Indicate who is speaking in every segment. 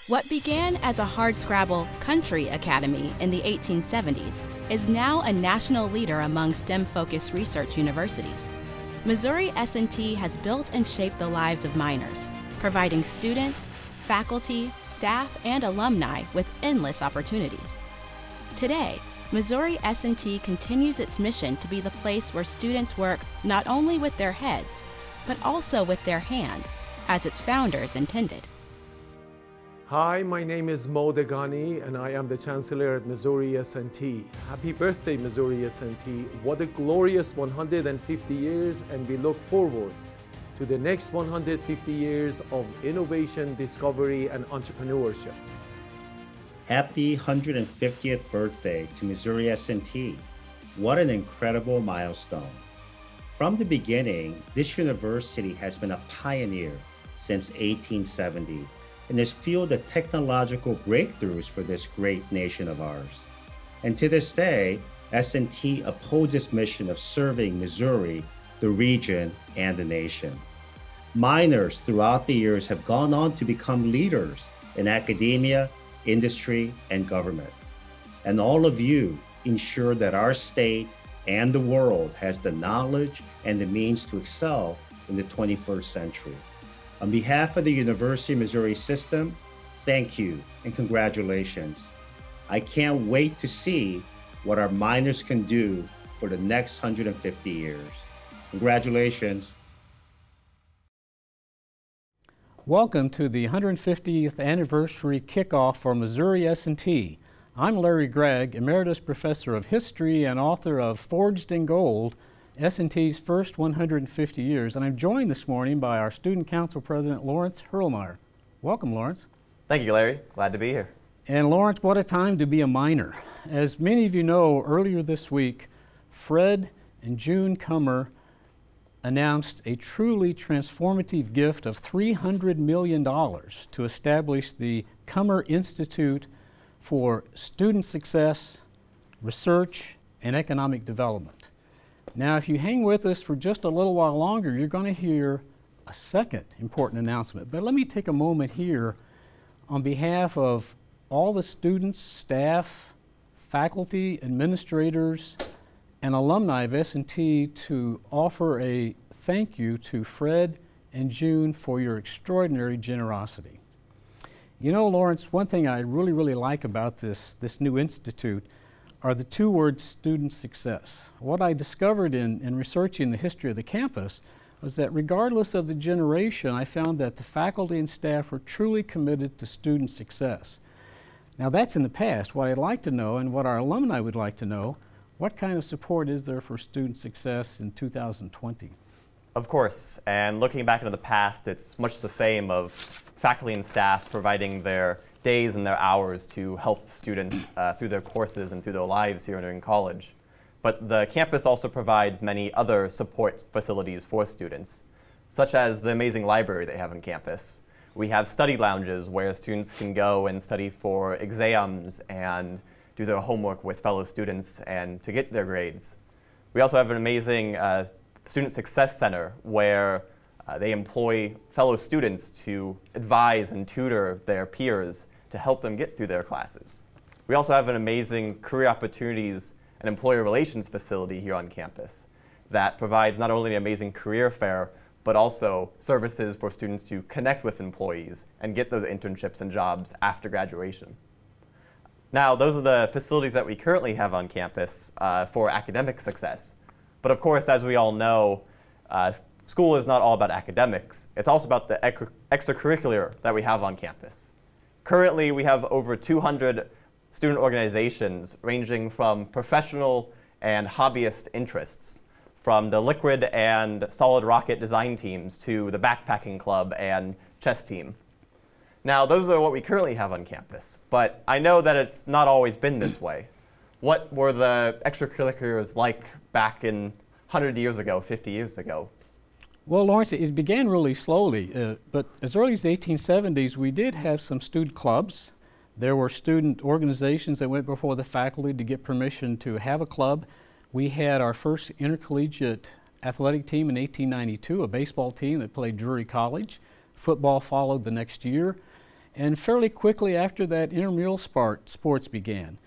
Speaker 1: What began as a hardscrabble country academy in the 1870s is now a national leader among STEM-focused research universities. Missouri S&T has built and shaped the lives of minors, providing students, faculty, staff, and alumni with endless opportunities. Today, Missouri S&T continues its mission to be the place where students work not only with their heads, but also with their hands, as its founders intended.
Speaker 2: Hi, my name is Mo Dehghani, and I am the Chancellor at Missouri S&T. Happy birthday, Missouri S&T. What a glorious 150 years, and we look forward to the next 150 years of innovation, discovery, and entrepreneurship.
Speaker 3: Happy 150th birthday to Missouri S&T. What an incredible milestone. From the beginning, this university has been a pioneer since 1870 and has fueled the technological breakthroughs for this great nation of ours. And to this day, S&T upholds its mission of serving Missouri, the region, and the nation. Minors throughout the years have gone on to become leaders in academia, industry, and government. And all of you ensure that our state and the world has the knowledge and the means to excel in the 21st century. On behalf of the University of Missouri system, thank you and congratulations. I can't wait to see what our minors can do for the next 150 years. Congratulations.
Speaker 4: Welcome to the 150th anniversary kickoff for Missouri S&T. I'm Larry Gregg, Emeritus Professor of History and author of Forged in Gold, S&T's first 150 years, and I'm joined this morning by our Student Council President, Lawrence Hurlmeyer. Welcome, Lawrence.
Speaker 5: Thank you, Larry. Glad to be here.
Speaker 4: And Lawrence, what a time to be a minor. As many of you know, earlier this week, Fred and June Cummer announced a truly transformative gift of $300 million to establish the Cummer Institute for Student Success, Research, and Economic Development. Now, if you hang with us for just a little while longer, you're going to hear a second important announcement. But let me take a moment here on behalf of all the students, staff, faculty, administrators, and alumni of S&T to offer a thank you to Fred and June for your extraordinary generosity. You know, Lawrence, one thing I really like about this new institute are the two words student success. What I discovered in researching the history of the campus was that regardless of the generation, I found that the faculty and staff were truly committed to student success. Now that's in the past. What I'd like to know, and what our alumni would like to know, what kind of support is there for student success in 2020?
Speaker 5: Of course, and looking back into the past, it's much the same of faculty and staff providing their days and their hours to help students through their courses and through their lives here during college. But the campus also provides many other support facilities for students, such as the amazing library they have on campus. We have study lounges where students can go and study for exams and do their homework with fellow students and to get their grades. We also have an amazing Student Success Center where they employ fellow students to advise and tutor their peers to help them get through their classes. We also have an amazing career opportunities and employer relations facility here on campus that provides not only an amazing career fair, but also services for students to connect with employees and get those internships and jobs after graduation. Now, those are the facilities that we currently have on campus for academic success. But of course, as we all know, school is not all about academics. It's also about the extracurricular that we have on campus. Currently, we have over 200 student organizations ranging from professional and hobbyist interests, from the liquid and solid rocket design teams to the backpacking club and chess team. Now, those are what we currently have on campus, but I know that it's not always been this way. What were the extracurriculars like back in 100 years ago, 50 years ago?
Speaker 4: Well, Lawrence, it began really slowly, but as early as the 1870s, we did have some student clubs. There were student organizations that went before the faculty to get permission to have a club. We had our first intercollegiate athletic team in 1892, a baseball team that played Drury College. Football followed the next year. And fairly quickly after that, intramural sports began.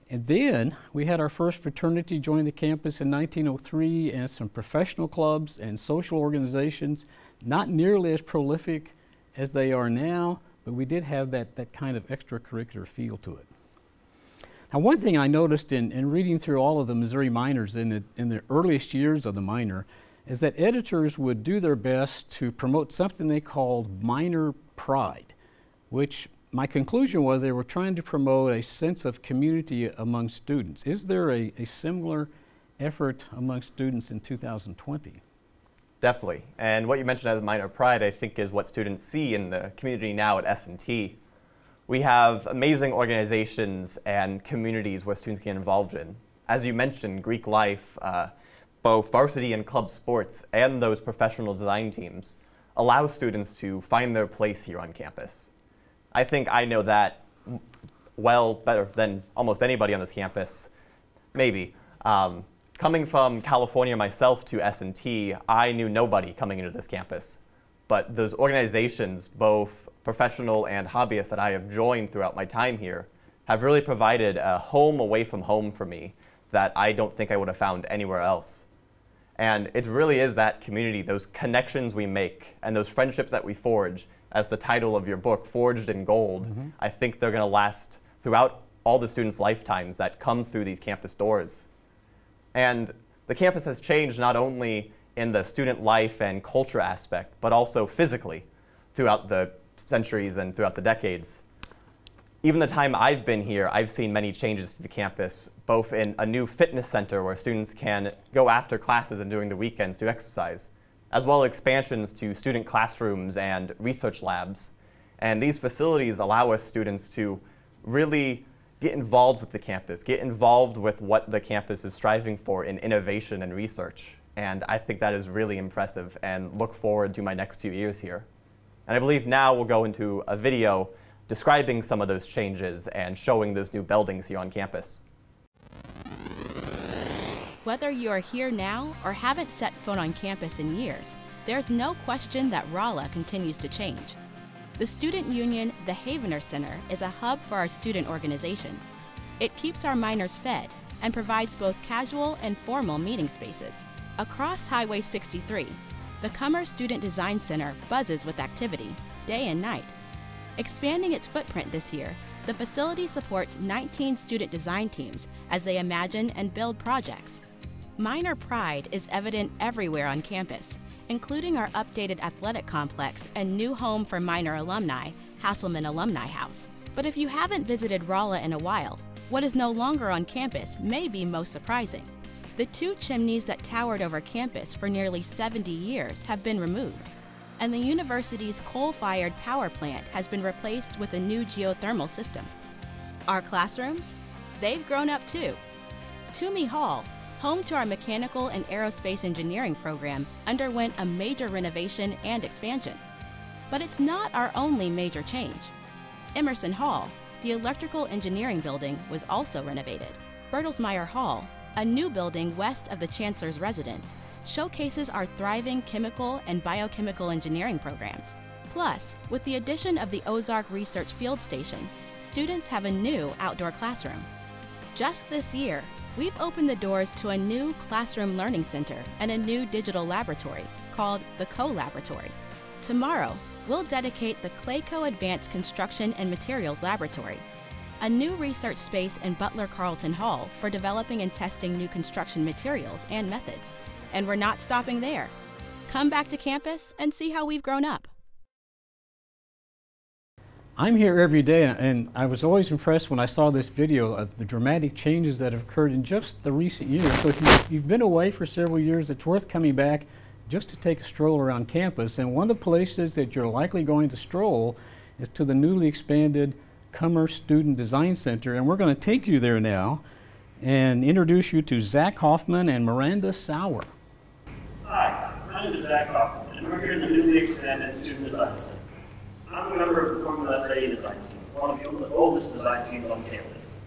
Speaker 4: And then we had our first fraternity join the campus in 1903, and some professional clubs and social organizations, not nearly as prolific as they are now, but we did have that kind of extracurricular feel to it. Now, one thing I noticed in reading through all of the Missouri minors in the earliest years of the minor is that editors would do their best to promote something they called minor pride, which my conclusion was they were trying to promote a sense of community among students. Is there a similar effort among students in 2020?
Speaker 5: Definitely. And what you mentioned as minor pride, I think, is what students see in the community now at S&T. We have amazing organizations and communities where students get involved in. As you mentioned, Greek life, both varsity and club sports, and those professional design teams allow students to find their place here on campus. I think I know that well better than almost anybody on this campus, maybe. Coming from California myself to S&T, I knew nobody coming into this campus. But those organizations, both professional and hobbyist that I have joined throughout my time here, have really provided a home away from home for me that I don't think I would have found anywhere else. And it really is that community, those connections we make, and those friendships that we forge, as the title of your book, Forged in Gold. I think they're going to last throughout all the students' lifetimes that come through these campus doors. And the campus has changed not only in the student life and culture aspect, but also physically throughout the centuries and throughout the decades. Even the time I've been here, I've seen many changes to the campus, both in a new fitness center where students can go after classes and during the weekends to exercise, as well as expansions to student classrooms and research labs. And these facilities allow us students to really get involved with the campus, get involved with what the campus is striving for in innovation and research. And I think that is really impressive, and look forward to my next 2 years here. And I believe now we'll go into a video describing some of those changes and showing those new buildings here on campus.
Speaker 1: Whether you are here now or haven't set foot on campus in years, there's no question that Rolla continues to change. The student union, the Havener Center, is a hub for our student organizations. It keeps our minors fed and provides both casual and formal meeting spaces. Across Highway 63, the Cummer Student Design Center buzzes with activity, day and night. Expanding its footprint this year, the facility supports 19 student design teams as they imagine and build projects. Minor pride is evident everywhere on campus, including our updated athletic complex and new home for minor alumni, Hasselman Alumni House. But if you haven't visited Rolla in a while, what is no longer on campus may be most surprising. The 2 chimneys that towered over campus for nearly 70 years have been removed, and the university's coal-fired power plant has been replaced with a new geothermal system. Our classrooms? They've grown up too. Toomey Hall, home to our mechanical and aerospace engineering program, underwent a major renovation and expansion. But it's not our only major change. Emerson Hall, the electrical engineering building, was also renovated. Bertelsmeyer Hall, a new building west of the Chancellor's residence, showcases our thriving chemical and biochemical engineering programs. Plus, with the addition of the Ozark Research Field Station, students have a new outdoor classroom. Just this year, we've opened the doors to a new classroom learning center and a new digital laboratory called the Co-Laboratory. Tomorrow, we'll dedicate the Clayco Advanced Construction and Materials Laboratory, a new research space in Butler Carlton Hall for developing and testing new construction materials and methods. And we're not stopping there. Come back to campus and see how we've grown up.
Speaker 4: I'm here every day, and I was always impressed when I saw this video of the dramatic changes that have occurred in just the recent years. So if you've been away for several years, it's worth coming back just to take a stroll around campus. And one of the places that you're likely going to stroll is to the newly expanded Cummer Student Design Center. And we're going to take you there now and introduce you to Zach Hoffman and Miranda Sauer.
Speaker 6: Hi, my name is Zach Hoffman, and we're here in the newly expanded Student Design Center. I'm a member of the Formula SAE design team, one of the oldest design teams on campus.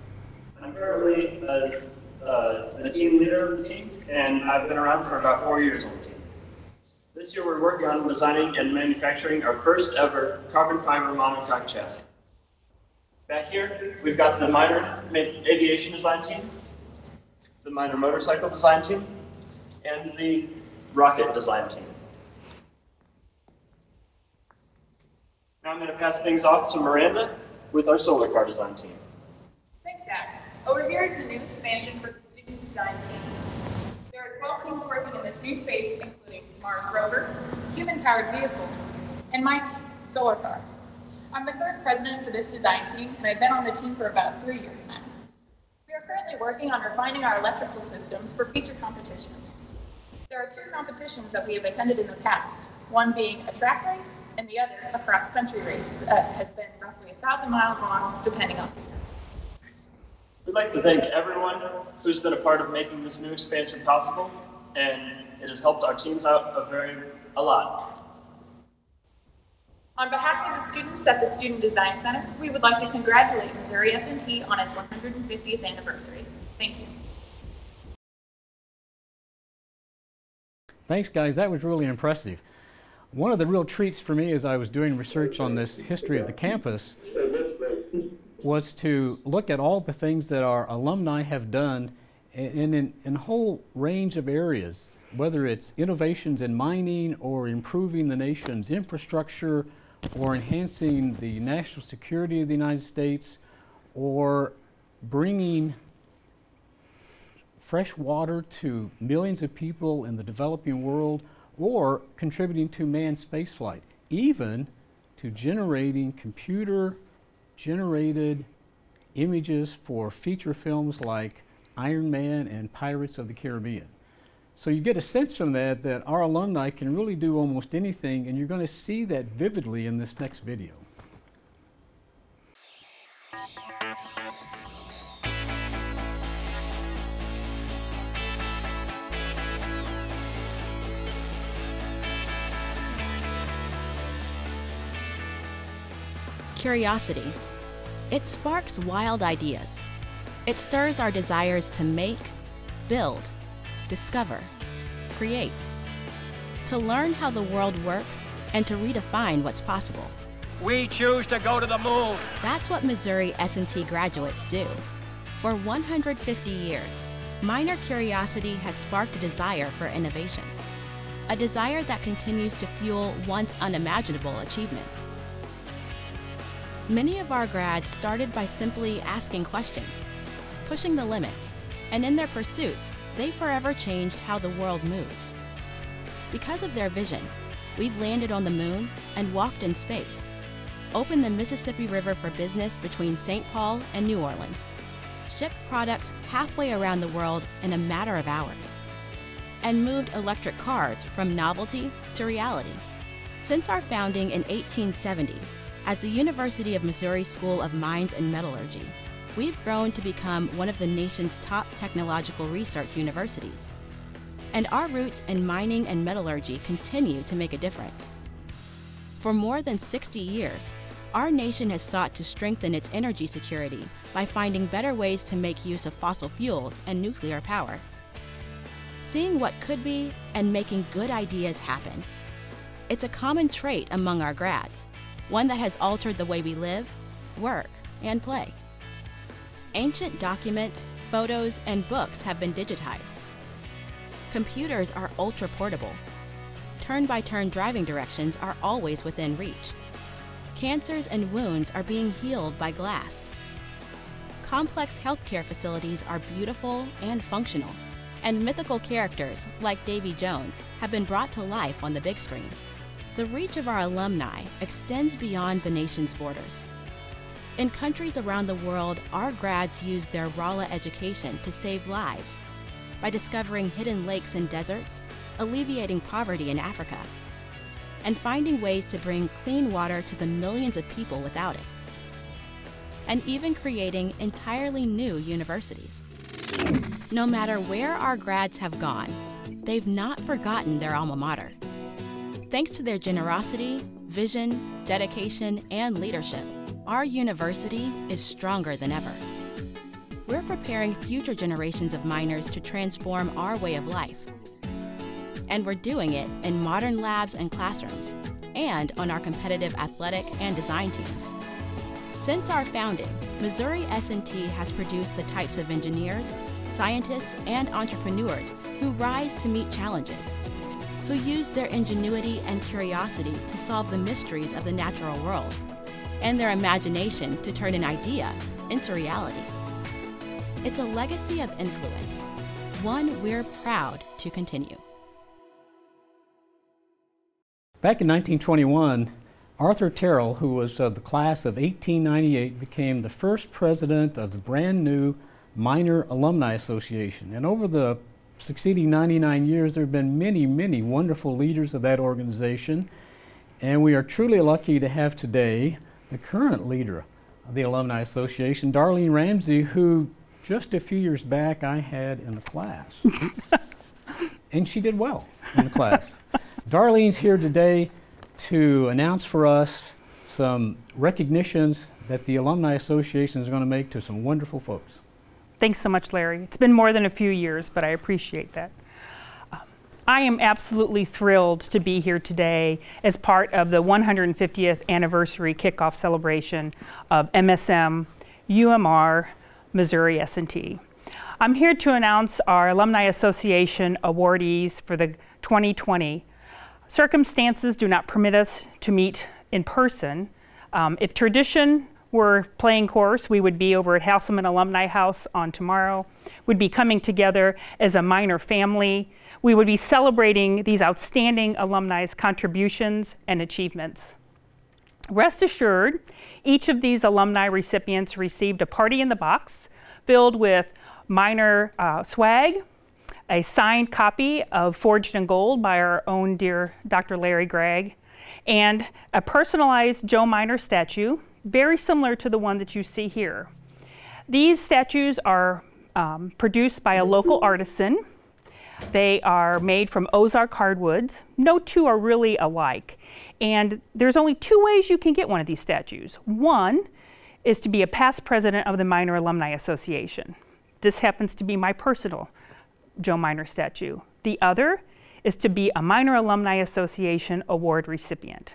Speaker 6: I'm currently the team leader of the team, and I've been around for about 4 years on the team. This year we're working on designing and manufacturing our first ever carbon fiber monocrack chassis. Back here, we've got the minor aviation design team, the minor motorcycle design team, and the rocket design team. Now I'm going to pass things off to Miranda with our solar car design team.
Speaker 7: Thanks, Zach. Over here is the new expansion for the student design team. There are 12 teams working in this new space, including Mars rover, human-powered vehicle, and my team, solar car. I'm the current president for this design team, and I've been on the team for about 3 years now. We are currently working on refining our electrical systems for future competitions. There are 2 competitions that we have attended in the past, one being a track race and the other a cross-country race that has been roughly 1,000 miles long, depending on the year.
Speaker 6: We'd like to thank everyone who's been a part of making this new expansion possible, and it has helped our teams out a lot.
Speaker 7: On behalf of the students at the Student Design Center, we would like to congratulate Missouri S&T on its 150th anniversary. Thank you.
Speaker 4: Thanks, guys. That was really impressive. One of the real treats for me as I was doing research on this history of the campus was to look at all the things that our alumni have done in a whole range of areas, whether it's innovations in mining or improving the nation's infrastructure or enhancing the national security of the United States or bringing fresh water to millions of people in the developing world, or contributing to manned spaceflight, even to generating computer-generated images for feature films like Iron Man and Pirates of the Caribbean. So you get a sense from that that our alumni can really do almost anything, and you're going to see that vividly in this next video.
Speaker 1: Curiosity. It sparks wild ideas. It stirs our desires to make, build, discover, create, to learn how the world works and to redefine what's possible.
Speaker 8: We choose to go to the moon.
Speaker 1: That's what Missouri S&T graduates do. For 150 years, minor curiosity has sparked a desire for innovation, a desire that continues to fuel once unimaginable achievements. Many of our grads started by simply asking questions, pushing the limits, and in their pursuits, they forever changed how the world moves. Because of their vision, we've landed on the moon and walked in space, opened the Mississippi River for business between St. Paul and New Orleans, shipped products halfway around the world in a matter of hours, and moved electric cars from novelty to reality. Since our founding in 1870, as the University of Missouri School of Mines and Metallurgy, we've grown to become one of the nation's top technological research universities. And our roots in mining and metallurgy continue to make a difference. For more than 60 years, our nation has sought to strengthen its energy security by finding better ways to make use of fossil fuels and nuclear power. Seeing what could be and making good ideas happen. It's a common trait among our grads, one that has altered the way we live, work, and play. Ancient documents, photos, and books have been digitized. Computers are ultra-portable. Turn-by-turn driving directions are always within reach. Cancers and wounds are being healed by glass. Complex healthcare facilities are beautiful and functional, and mythical characters like Davy Jones have been brought to life on the big screen. The reach of our alumni extends beyond the nation's borders. In countries around the world, our grads use their Rolla education to save lives by discovering hidden lakes and deserts, alleviating poverty in Africa, and finding ways to bring clean water to the millions of people without it, and even creating entirely new universities. No matter where our grads have gone, they've not forgotten their alma mater. Thanks to their generosity, vision, dedication, and leadership, our university is stronger than ever. We're preparing future generations of miners to transform our way of life. And we're doing it in modern labs and classrooms, and on our competitive athletic and design teams. Since our founding, Missouri S&T has produced the types of engineers, scientists, and entrepreneurs who rise to meet challenges, who use their ingenuity and curiosity to solve the mysteries of the natural world, and their imagination to turn an idea into reality. It's a legacy of influence, one we're proud to continue.
Speaker 4: Back in 1921, Arthur Terrell, who was of the class of 1898, became the first president of the brand new Minor Alumni Association. And over the succeeding 99 years, there have been many, many wonderful leaders of that organization. And we are truly lucky to have today the current leader of the Alumni Association, Darlene Ramsey, who just a few years back I had in the class. And she did well in the class. Darlene's here today to announce for us some recognitions that the Alumni Association is going to make to some wonderful folks.
Speaker 9: Thanks so much, Larry. It's been more than a few years, but I appreciate that. I am absolutely thrilled to be here today as part of the 150th anniversary kickoff celebration of MSM, UMR, Missouri S&T. I'm here to announce our Alumni Association awardees for the 2020. Circumstances do not permit us to meet in person. If tradition were playing course, we would be over at Hasselman Alumni House on tomorrow. We'd be coming together as a minor family. We would be celebrating these outstanding alumni's contributions and achievements. Rest assured, each of these alumni recipients received a party in the box filled with minor swag, a signed copy of Forged in Gold by our own dear Dr. Larry Gregg, and a personalized Joe Minor statue, very similar to the one that you see here. These statues are produced by a local artisan. They are made from Ozark hardwoods. No two are really alike. And there's only two ways you can get one of these statues. One is to be a past president of the Minor Alumni Association. This happens to be my personal Joe Minor statue. The other is to be a Minor Alumni Association award recipient.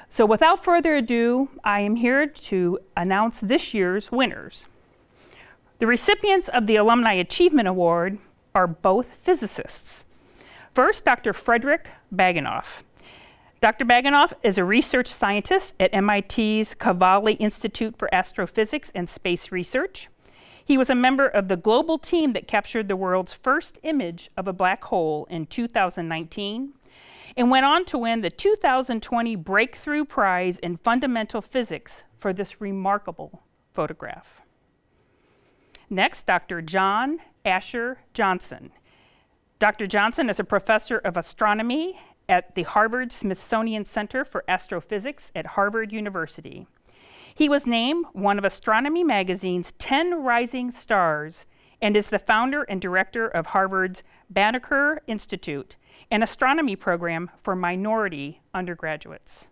Speaker 9: So without further ado, I am here to announce this year's winners. The recipients of the Alumni Achievement Award are both physicists. First, Dr. Frederick Baganoff. Dr. Baganoff is a research scientist at MIT's Cavalli Institute for Astrophysics and Space Research. He was a member of the global team that captured the world's first image of a black hole in 2019 and went on to win the 2020 Breakthrough Prize in Fundamental Physics for this remarkable photograph. Next, Dr. John Asher Johnson. Dr. Johnson is a professor of astronomy at the Harvard Smithsonian Center for Astrophysics at Harvard University. He was named one of Astronomy Magazine's 10 Rising Stars and is the founder and director of Harvard's Banneker Institute, an astronomy program for minority undergraduates.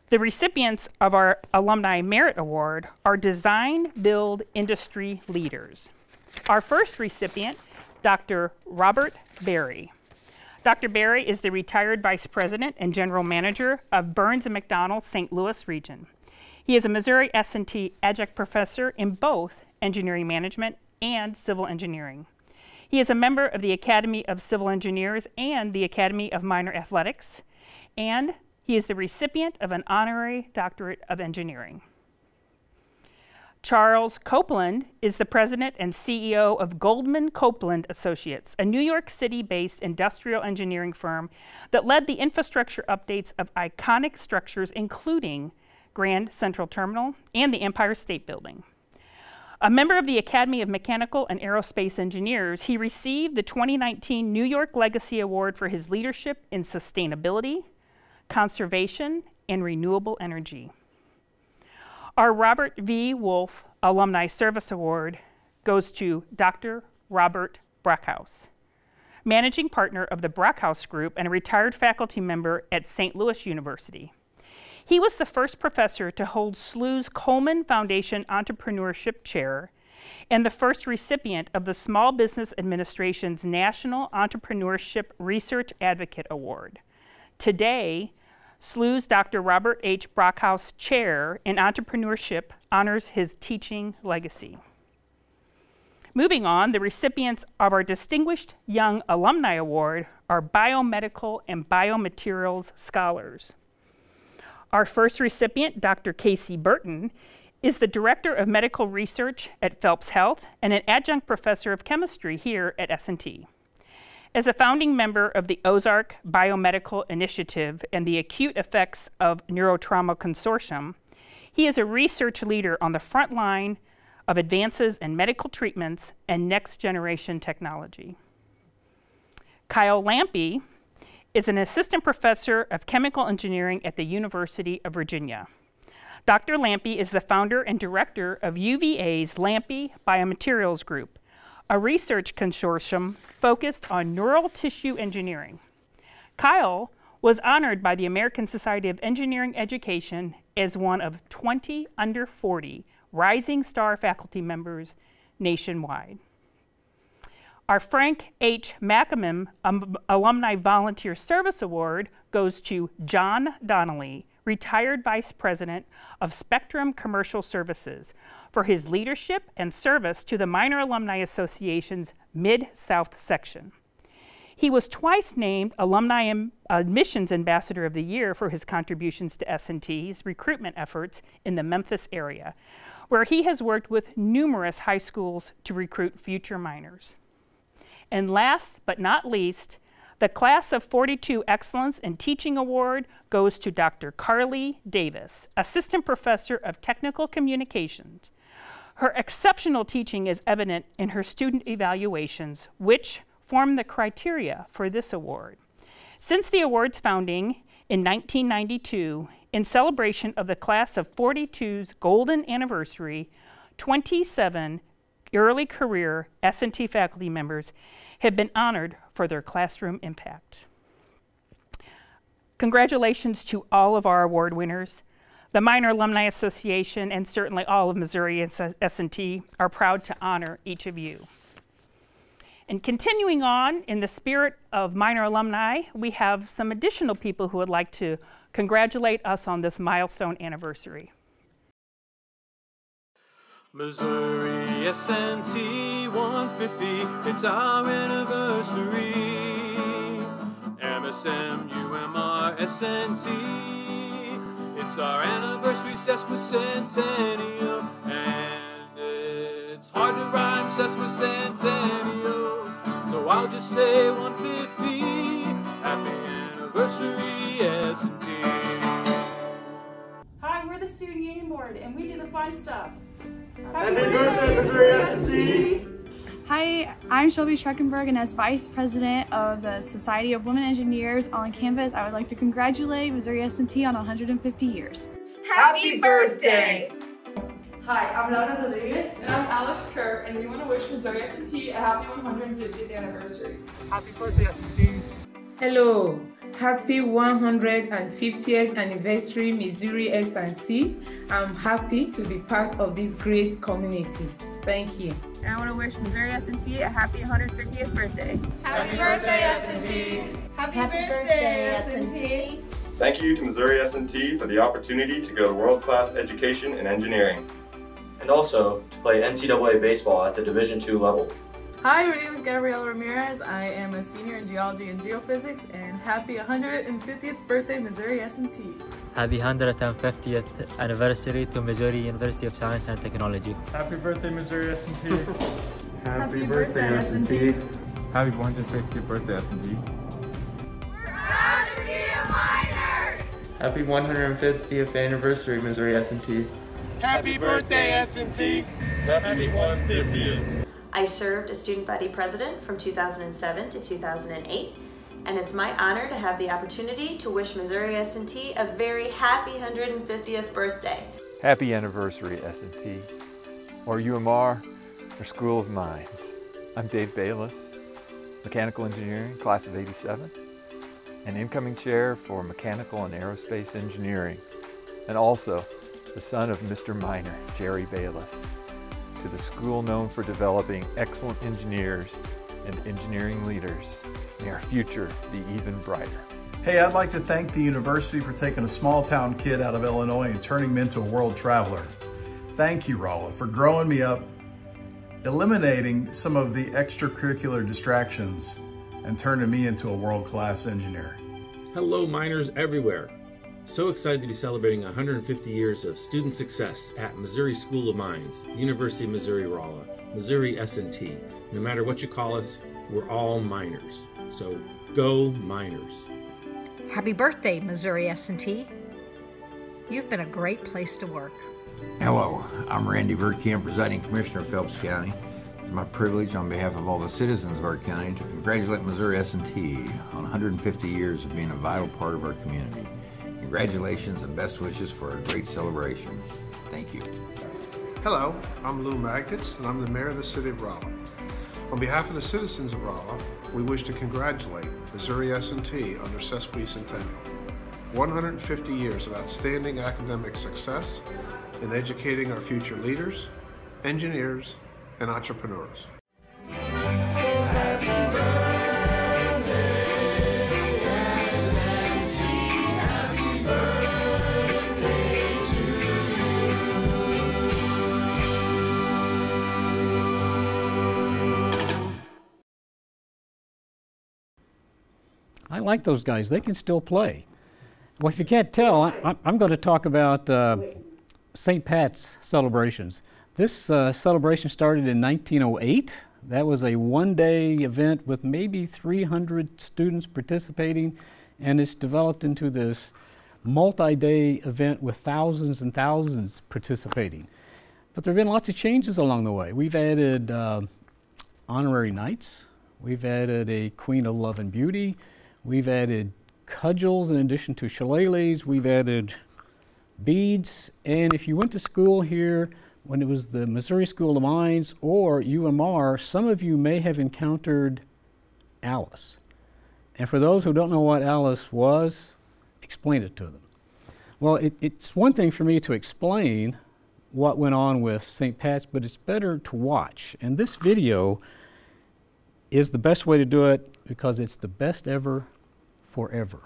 Speaker 9: The recipients of our Alumni Merit Award are design build industry leaders. Our first recipient, Dr. Robert Berry. Dr. Berry is the retired vice president and general manager of Burns & McDonnell St. Louis region. He is a Missouri S&T adjunct professor in both engineering management and civil engineering. He is a member of the Academy of Civil Engineers and the Academy of Minor Athletics, and he is the recipient of an honorary doctorate of engineering. Charles Copeland is the president and CEO of Goldman Copeland Associates, a New York City-based industrial engineering firm that led the infrastructure updates of iconic structures including Grand Central Terminal and the Empire State Building. A member of the Academy of Mechanical and Aerospace Engineers, he received the 2019 New York Legacy Award for his leadership in sustainability, conservation, and renewable energy. Our Robert V. Wolf Alumni Service Award goes to Dr. Robert Brockhouse, managing partner of the Brockhouse Group and a retired faculty member at St. Louis University. He was the first professor to hold SLU's Coleman Foundation Entrepreneurship Chair and the first recipient of the Small Business Administration's National Entrepreneurship Research Advocate Award. Today, SLU's Dr. Robert H. Brockhouse Chair in Entrepreneurship honors his teaching legacy. Moving on, the recipients of our Distinguished Young Alumni Award are biomedical and biomaterials scholars. Our first recipient, Dr. Casey Burton, is the Director of Medical Research at Phelps Health and an adjunct professor of chemistry here at S&T. As a founding member of the Ozark Biomedical Initiative and the Acute Effects of Neurotrauma Consortium, he is a research leader on the front line of advances in medical treatments and next-generation technology. Kyle Lampe is an assistant professor of chemical engineering at the University of Virginia. Dr. Lampe is the founder and director of UVA's Lampe Biomaterials Group, a research consortium focused on neural tissue engineering. Kyle was honored by the American Society of Engineering Education as one of 20 under 40 rising star faculty members nationwide. Our Frank H. McAmon Alumni Volunteer Service Award goes to John Donnelly, retired Vice President of Spectrum Commercial Services, for his leadership and service to the Minor Alumni Association's Mid-South section. He was twice named Alumni Admissions Ambassador of the Year for his contributions to S&T's recruitment efforts in the Memphis area, where he has worked with numerous high schools to recruit future minors. And last but not least, the Class of 42 Excellence in Teaching Award goes to Dr. Carly Davis, Assistant Professor of Technical Communications. Her exceptional teaching is evident in her student evaluations, which form the criteria for this award. Since the award's founding in 1992, in celebration of the Class of 42's golden anniversary, 27 early career S&T faculty members have been honored for their classroom impact. Congratulations to all of our award winners. The Minor Alumni Association and certainly all of Missouri S&T are proud to honor each of you. And continuing on in the spirit of minor alumni, we have some additional people who would like to congratulate us on this milestone anniversary.
Speaker 10: Missouri S&T 150, it's our anniversary. MSM, UMR, S&T, it's our anniversary sesquicentennial. And it's hard to rhyme sesquicentennial, so I'll just say 150, happy anniversary S&T.
Speaker 11: Hi, we're the Student Union Board, and we do the fun stuff.
Speaker 10: Happy birthday, Missouri S&T!
Speaker 12: Hi, I'm Shelby Schreckenberg, and as Vice President of the Society of Women Engineers on campus, I would like to congratulate Missouri S&T on 150 years.
Speaker 11: Happy birthday!
Speaker 13: Hi, I'm Laura Rodriguez.
Speaker 11: And I'm Alice Kerr, and we want to wish Missouri S&T a happy 150th anniversary.
Speaker 10: Happy birthday, S&T!
Speaker 13: Hello, happy 150th anniversary Missouri S&T. I'm happy to be part of this great community. Thank you.
Speaker 12: And I want to wish Missouri S&T a happy 150th birthday.
Speaker 11: Happy birthday, S&T! Happy birthday, S&T!
Speaker 14: Thank you to Missouri S&T for the opportunity to go to world-class education in engineering.
Speaker 15: And also to play NCAA baseball at the Division II level.
Speaker 16: Hi, my name is Gabrielle Ramirez. I am a senior in geology and geophysics, and happy 150th birthday, Missouri S&T.
Speaker 17: Happy 150th anniversary to Missouri University of Science and Technology.
Speaker 10: Happy birthday, Missouri S&T.
Speaker 16: Happy birthday, S&T.
Speaker 18: Happy 150th birthday, S&T.
Speaker 11: We're proud to be a minor!
Speaker 19: Happy 150th anniversary, Missouri S&T.
Speaker 10: Happy birthday, S&T. Happy 150th.
Speaker 20: I served as student body president from 2007 to 2008, and it's my honor to have the opportunity to wish Missouri S&T a very happy 150th birthday.
Speaker 18: Happy anniversary, S&T, or UMR, or School of Mines. I'm Dave Bayless, Mechanical Engineering, class of '87, and incoming chair for Mechanical and Aerospace Engineering, and also the son of Mr. Miner, Jerry Bayless. to the school known for developing excellent engineers and engineering leaders. May our future be even brighter.
Speaker 21: Hey, I'd like to thank the university for taking a small town kid out of Illinois and turning him into a world traveler. Thank you, Rolla, for growing me up, eliminating some of the extracurricular distractions, and turning me into a world-class engineer.
Speaker 22: Hello, miners everywhere. So excited to be celebrating 150 years of student success at Missouri School of Mines, University of Missouri-Rolla, Missouri S&T. No matter what you call us, we're all miners. So go Miners.
Speaker 23: Happy birthday, Missouri S&T. You've been a great place to work.
Speaker 24: Hello, I'm Randy Verkamp, presiding commissioner of Phelps County. It's my privilege on behalf of all the citizens of our county to congratulate Missouri S&T on 150 years of being a vital part of our community. Congratulations and best wishes for a great celebration. Thank you.
Speaker 25: Hello, I'm Lou Maggots, and I'm the mayor of the city of Rolla. On behalf of the citizens of Rolla, we wish to congratulate Missouri S&T on their sesquicentennial. 150 years of outstanding academic success in educating our future leaders, engineers, and entrepreneurs.
Speaker 4: I like those guys. They can still play. Well, if you can't tell, I'm going to talk about St. Pat's celebrations. This celebration started in 1908. That was a one-day event with maybe 300 students participating, and it's developed into this multi-day event with thousands and thousands participating. But there have been lots of changes along the way. We've added honorary knights. We've added a Queen of Love and Beauty. We've added cudgels in addition to shillelaghs. We've added beads. And if you went to school here when it was the Missouri School of Mines or UMR, some of you may have encountered Alice. And for those who don't know what Alice was, explain it to them. Well, it's one thing for me to explain what went on with St. Pat's, but it's better to watch. And this video is the best way to do it because it's the best ever forever.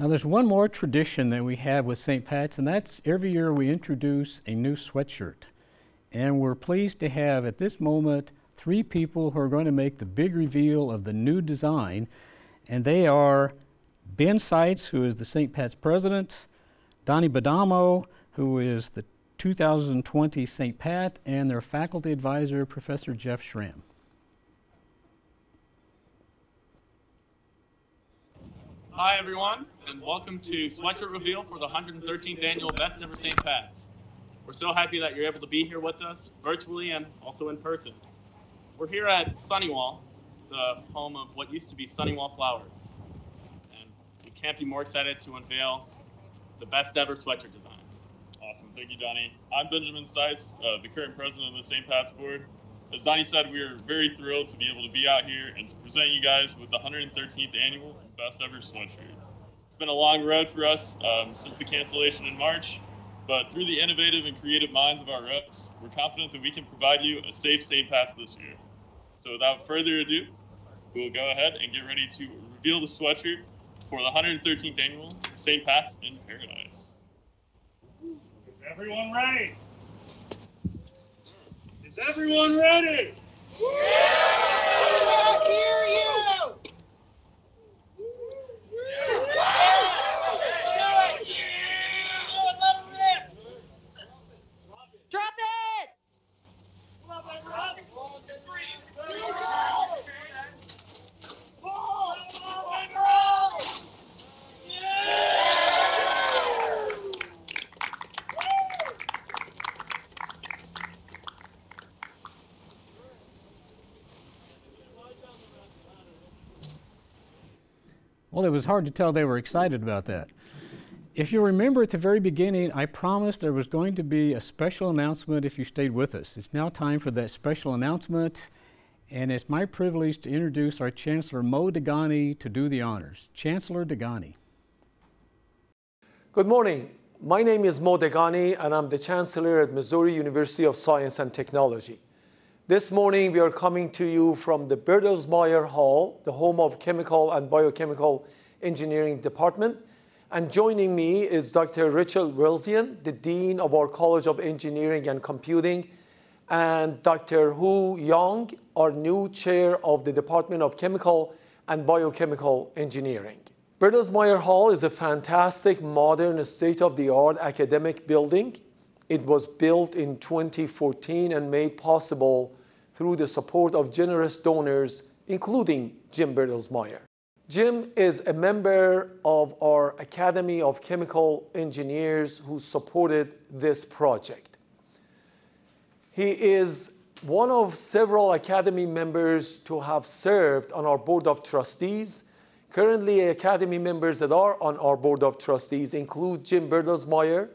Speaker 4: Now there's one more tradition that we have with St. Pat's, and that's every year we introduce a new sweatshirt. And we're pleased to have at this moment 3 people who are going to make the big reveal of the new design, and they are Ben Seitz, who is the St. Pat's president, Donnie Badamo, who is the 2020 St. Pat, and their faculty advisor, Professor Jeff Schramm.
Speaker 2: Hi everyone, and welcome to Sweatshirt Reveal for the 113th Annual Best Ever St. Pat's. We're so happy that you're able to be here with us, virtually and also in person. We're here at Sunnywall, the home of what used to be Sunnywall Flowers. And we can't be more excited to unveil the best ever sweatshirt design.
Speaker 3: Awesome, thank you, Donnie. I'm Benjamin Seitz, the current president of the St. Pat's Board. As Donnie said, we are very thrilled to be able to be out here and to present you guys with the 113th Annual Best Ever Sweatshirt. It's been a long road for us since the cancellation in March, but through the innovative and creative minds of our reps, we're confident that we can provide you a safe St. Pat's this year. So without further ado, we'll go ahead and get ready to reveal the sweatshirt for the 113th Annual St. Pat's in Paradise.
Speaker 5: Is everyone ready? Is everyone ready? Yeah! I can't hear you!
Speaker 6: Drop it!
Speaker 4: Well, it was hard to tell they were excited about that. If you remember at the very beginning, I promised there was going to be a special announcement if you stayed with us. It's now time for that special announcement, and it's my privilege to introduce our Chancellor Mo Dagani to do the honors. Chancellor Dagani.
Speaker 7: Good morning. My name is Mo Dehghani, and I'm the Chancellor at Missouri University of Science and Technology. This morning, we are coming to you from the Bertelsmeyer Hall, the home of Chemical and Biochemical Engineering Department. And joining me is Dr. Richard Welzian, the Dean of our College of Engineering and Computing, and Dr. Hu Yang, our new Chair of the Department of Chemical and Biochemical Engineering. Bertelsmeyer Hall is a fantastic, modern, state-of-the-art academic building. It was built in 2014 and made possible through the support of generous donors, including Jim Bertelsmeyer. Jim is a member of our Academy of Chemical Engineers who supported this project. He is one of several Academy members to have served on our Board of Trustees. Currently, Academy members that are on our Board of Trustees include Jim Bertelsmeyer,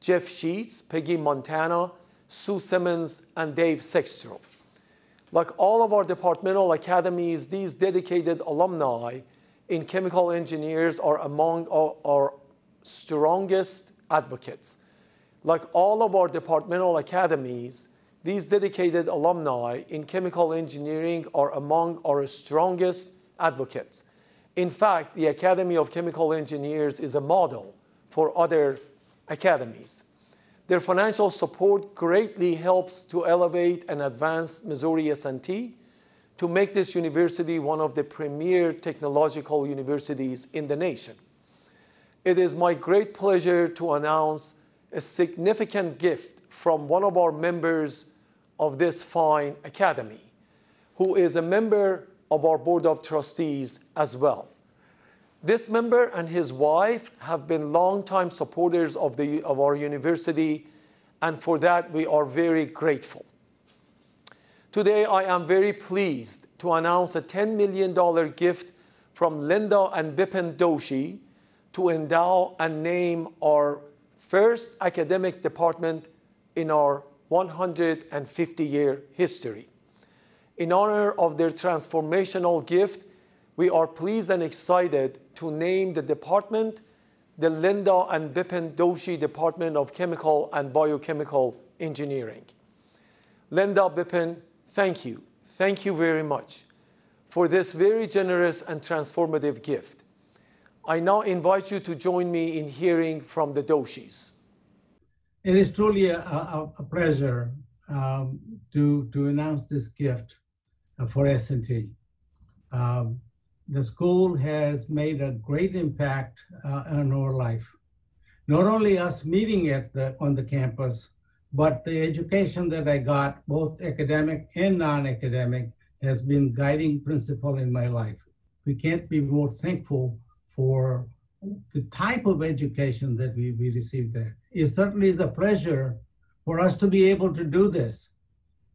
Speaker 7: Jeff Sheets, Peggy Montana, Sue Simmons, and Dave Sextro. Like all of our departmental academies, these dedicated alumni in chemical engineers are among our strongest advocates. Like all of our departmental academies, these dedicated alumni in chemical engineering are among our strongest advocates. In fact, the Academy of Chemical Engineers is a model for other academies. Their financial support greatly helps to elevate and advance Missouri S&T to make this university one of the premier technological universities in the nation. It is my great pleasure to announce a significant gift from one of our members of this fine academy, who is a member of our Board of Trustees as well. This member and his wife have been longtime supporters of our university, and for that we are very grateful. Today I am very pleased to announce a $10 million gift from Linda and Bipin Doshi to endow and name our first academic department in our 150-year history. In honor of their transformational gift, we are pleased and excited to name the department the Linda and Bipin Doshi Department of Chemical and Biochemical Engineering. Linda, Bipin, thank you. Thank you very much for this very generous and transformative gift. I now invite you to join me in hearing from the Doshis.
Speaker 1: It is truly a pleasure to announce this gift for S&T. The school has made a great impact on our life. Not only us meeting on the campus, but the education that I got, both academic and non-academic, has been guiding principle in my life. We can't be more thankful for the type of education that we received there. It certainly is a pleasure for us to be able to do this,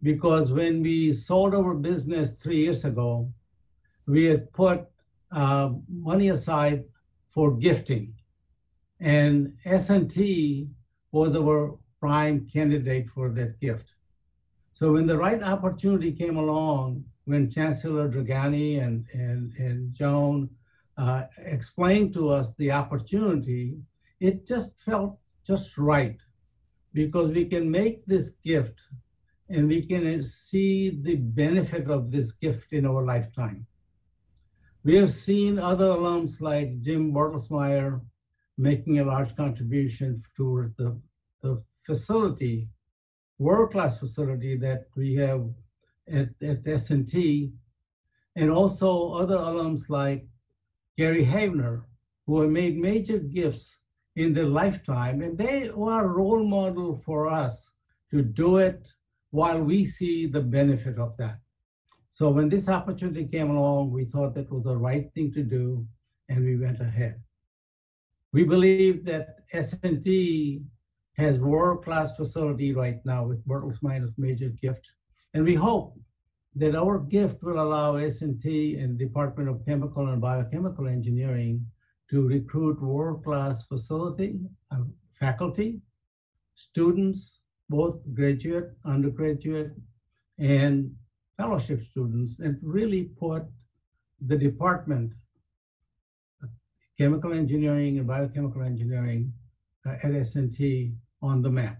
Speaker 1: because when we sold our business 3 years ago, we had put money aside for gifting, and S&T was our prime candidate for that gift. So when the right opportunity came along, when Chancellor Dagani and Joan explained to us the opportunity, it just felt just right, because we can make this gift and we can see the benefit of this gift in our lifetime. We have seen other alums like Jim Bertelsmeyer making a large contribution towards the facility, world-class facility that we have at S&T, and also other alums like Gary Havner, who have made major gifts in their lifetime, and they are a role model for us to do it while we see the benefit of that. So when this opportunity came along, we thought that was the right thing to do, and we went ahead. We believe that S&T has world-class facility right now with Bertelsmeyer's major gift. And we hope that our gift will allow S&T and Department of Chemical and Biochemical Engineering to recruit world-class faculty, students, both graduate, undergraduate, and fellowship students, and really put the Department of Chemical Engineering and Biochemical Engineering at S&T on the map.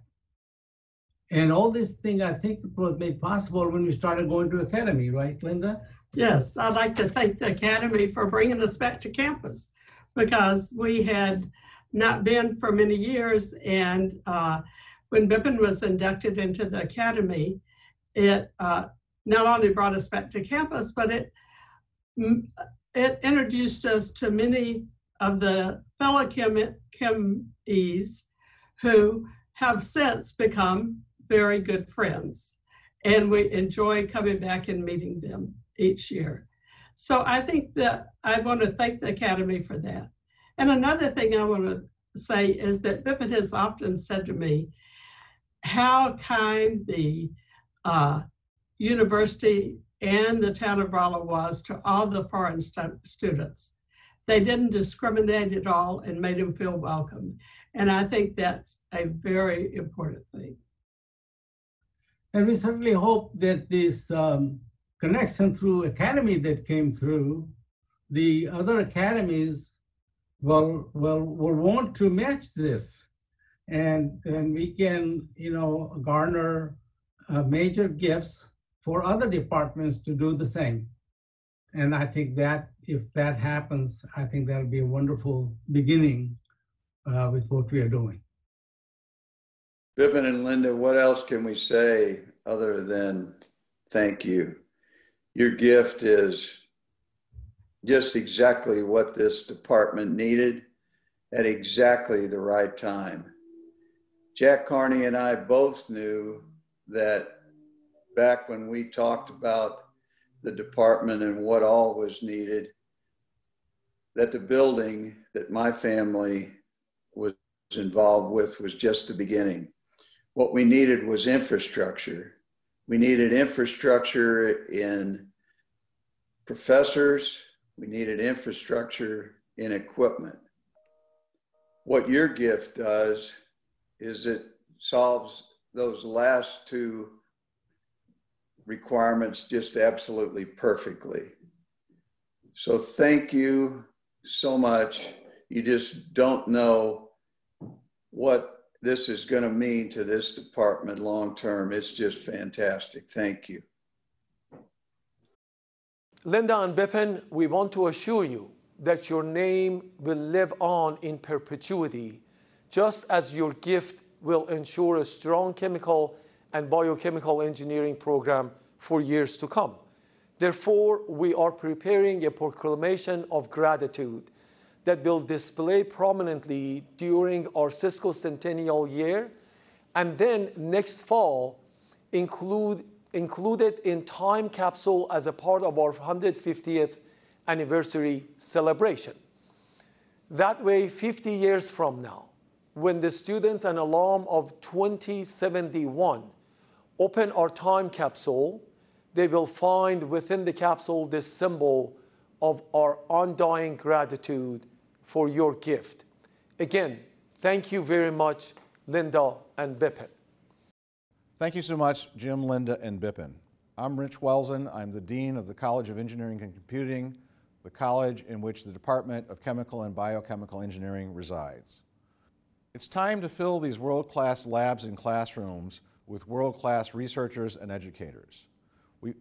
Speaker 1: And all this thing, I think, was made possible when we started going to Academy, right, Linda?
Speaker 6: Yes, I'd like to thank the Academy for bringing us back to campus, because we had not been for many years. And when Bipin was inducted into the Academy, it not only brought us back to campus, but it introduced us to many of the fellow chemies who have since become very good friends. And we enjoy coming back and meeting them each year. So I think that I want to thank the Academy for that. And another thing I want to say is that Bipin has often said to me how kind the university and the town of Rolla was to all the foreign students. They didn't discriminate at all and made them feel welcome. And I think that's a very important thing.
Speaker 1: And we certainly hope that this connection through Academy that came through, the other academies will want to match this. And we can, garner major gifts for other departments to do the same. And I think that if that happens, I think that'll be a wonderful beginning with what we are doing.
Speaker 24: Bipin and Linda, what else can we say other than thank you? Your gift is just exactly what this department needed at exactly the right time. Jack Carney and I both knew that back when we talked about the department and what all was needed, that the building that my family was involved with was just the beginning. What we needed was infrastructure. We needed infrastructure in professors. We needed infrastructure in equipment. What your gift does is it solves those last two requirements just absolutely perfectly. So thank you so much. You just don't know what this is going to mean to this department long term. It's just fantastic. Thank you.
Speaker 7: Linda and Bipin, we want to assure you that your name will live on in perpetuity, just as your gift will ensure a strong chemical and biochemical engineering program for years to come. Therefore, we are preparing a proclamation of gratitude that will display prominently during our Cisco Centennial year, and then next fall included in time capsule as a part of our 150th anniversary celebration. That way, 50 years from now, when the students and alum of 2071 open our time capsule, they will find within the capsule this symbol of our undying gratitude for your gift. Again, thank you very much, Linda and Bipin.
Speaker 8: Thank you so much, Jim, Linda, and Bipin. I'm Rich Welsen. I'm the Dean of the College of Engineering and Computing, the college in which the Department of Chemical and Biochemical Engineering resides. It's time to fill these world-class labs and classrooms with world-class researchers and educators.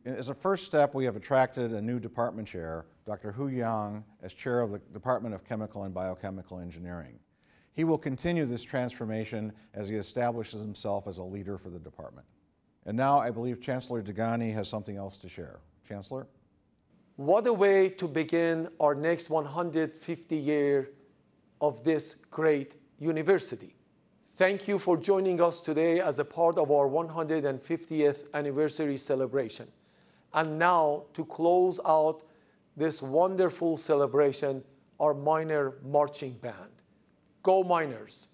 Speaker 8: As a first step, we have attracted a new department chair, Dr. Hu Yang, as chair of the Department of Chemical and Biochemical Engineering. He will continue this transformation as he establishes himself as a leader for the department. And now I believe Chancellor Dagani has something else to share. Chancellor?
Speaker 7: What a way to begin our next 150 year of this great university. Thank you for joining us today as a part of our 150th anniversary celebration. And now, to close out this wonderful celebration, our Miner Marching Band. Go Miners!